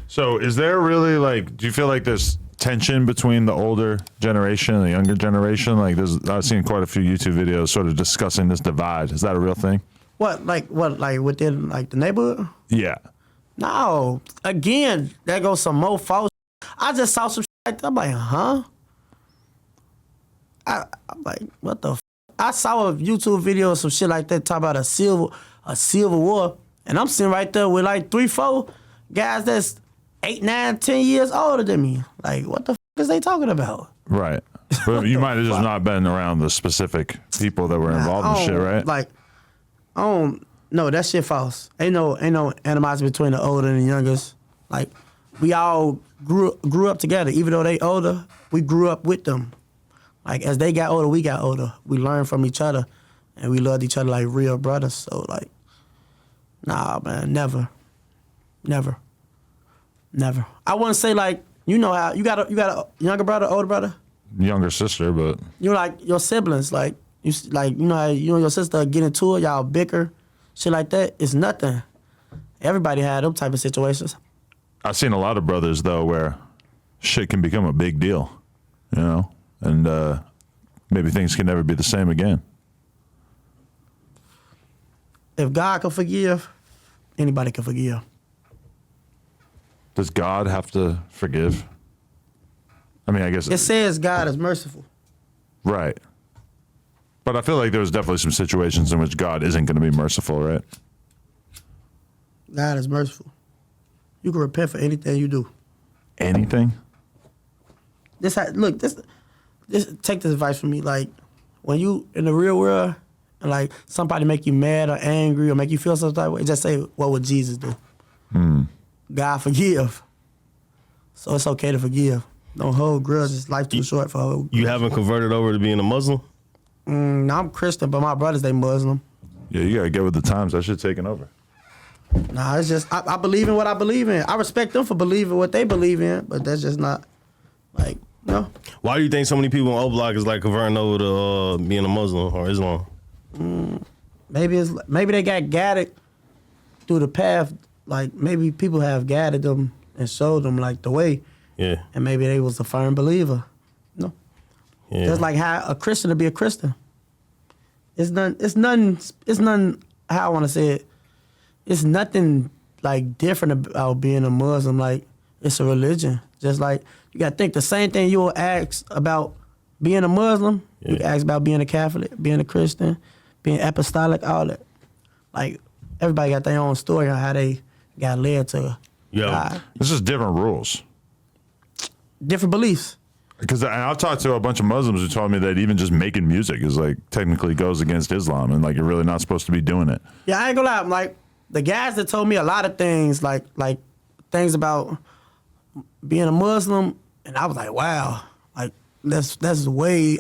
So is there really like, do you feel like there's tension between the older generation and the younger generation? Like I've seen quite a few YouTube videos sort of discussing this divide. Is that a real thing? What, like within like the neighborhood? Yeah. No. Again, there goes some more false. I just saw some shit like that. I'm like, huh? I'm like, what the I saw a YouTube video of some shit like that, talk about a civil war, and I'm sitting right there with like 3-4 guys that's 8, 9, 10 years older than me. Like, what the is they talking about? Right. But you might have just not been around the specific people that were involved in shit, right? Like, I don't, no, that shit false. Ain't no animosity between the older and the youngest. Like, we all grew up together. Even though they older, we grew up with them. Like, as they got older, we got older. We learned from each other, and we loved each other like real brothers. So, like, nah, man, never. I wouldn't say, like, you know how, you got a younger brother, older brother? Younger sister, but. You like, your siblings, like, you know how you and your sister get into it, y'all bicker, shit like that. It's nothing. Everybody had them type of situations. I've seen a lot of brothers, though, where shit can become a big deal, you know? And maybe things can never be the same again. If God can forgive, anybody can forgive. Does God have to forgive? I mean, I guess... It says God is merciful. Right. But I feel like there's definitely some situations in which God isn't going to be merciful, right? God is merciful. You can repent for anything you do. Anything? Look, take this advice from me. Like, when you in the real world, and like somebody make you mad or angry or make you feel some type of way, just say, what would Jesus do? God forgive. So it's okay to forgive. Don't hold grudges. Life too short for hold. You haven't converted over to being a Muslim? No, I'm Christian, but my brothers, they Muslim. Yeah, you got to get with the times. That shit's taking over. Nah, it's just, I believe in what I believe in. I respect them for believing what they believe in, but that's just not, like, no. Why do you think so many people in O Block is like converting over to being a Muslim or Islam? Maybe they got guided through the path. Like, maybe people have guided them and showed them like the way. Yeah. And maybe they was a firm believer. No. Yeah. Just like how a Christian to be a Christian. It's nothing, how I want to say it. It's nothing like different about being a Muslim. Like, it's a religion. Just like, you got to think the same thing you will ask about being a Muslim, you can ask about being a Catholic, being a Christian, being apostolic, all that. Like, everybody got their own story on how they got led to God. This is different rules. Different beliefs. Because I've talked to a bunch of Muslims who told me that even just making music is like technically goes against Islam and like you're really not supposed to be doing it. Yeah, I ain't gonna lie. Like, the guys that told me a lot of things, like things about being a Muslim, and I was like, wow, like that's way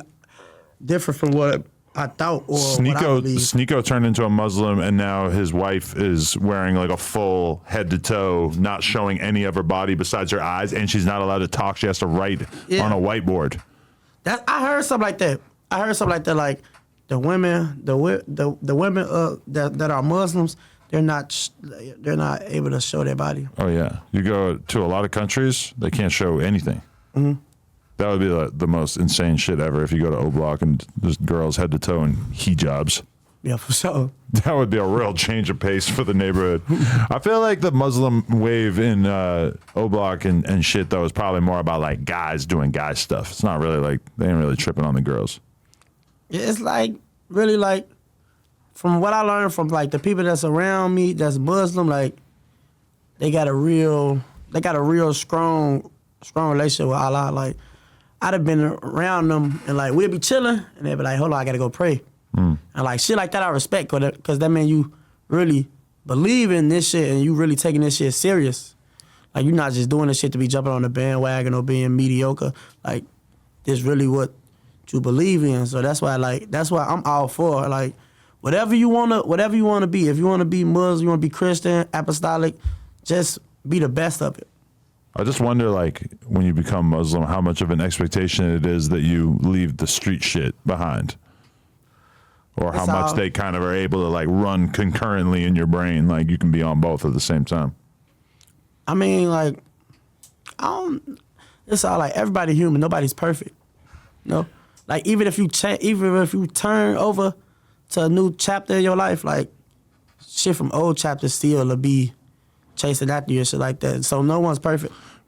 different from what I thought or what I believe. Sneeko turned into a Muslim, and now his wife is wearing like a full head to toe, not showing any of her body besides her eyes, and she's not allowed to talk. She has to write on a whiteboard. I heard something like that. Like the women, the women that are Muslims, they're not able to show their body. Oh yeah, you go to a lot of countries, they can't show anything. Mm-hmm. That would be the most insane shit ever if you go to O Block and there's girls head to toe in hijabs. Yeah, for sure. That would be a real change of pace for the neighborhood. I feel like the Muslim wave in O Block and shit, though, is probably more about like guys doing guy stuff. It's not really like, they ain't really tripping on the girls. Yeah, it's like, really like, from what I learned from like the people that's around me that's Muslim, like, they got a real strong relationship with Allah. Like, I'd have been around them and like we'd be chilling and they'd be like, hold on, I gotta go pray. And like shit like that I respect because that means you really believe in this shit and you really taking this shit serious. Like, you're not just doing this shit to be jumping on the bandwagon or being mediocre. Like, this really what you believe in. So that's why I'm all for like whatever you wanna be. If you wanna be Muslim, you wanna be Christian, apostolic, just be the best of it. I just wonder, like, when you become Muslim, how much of an expectation it is that you leave the street shit behind. Or how much they kind of are able to, like, run concurrently in your brain. Like, you can be on both at the same time. I mean, like, It's all like everybody human. Nobody's perfect. You know, like even if you turn over to a new chapter in your life, like shit from old chapters still will be chasing after you and shit like that. So no one's perfect.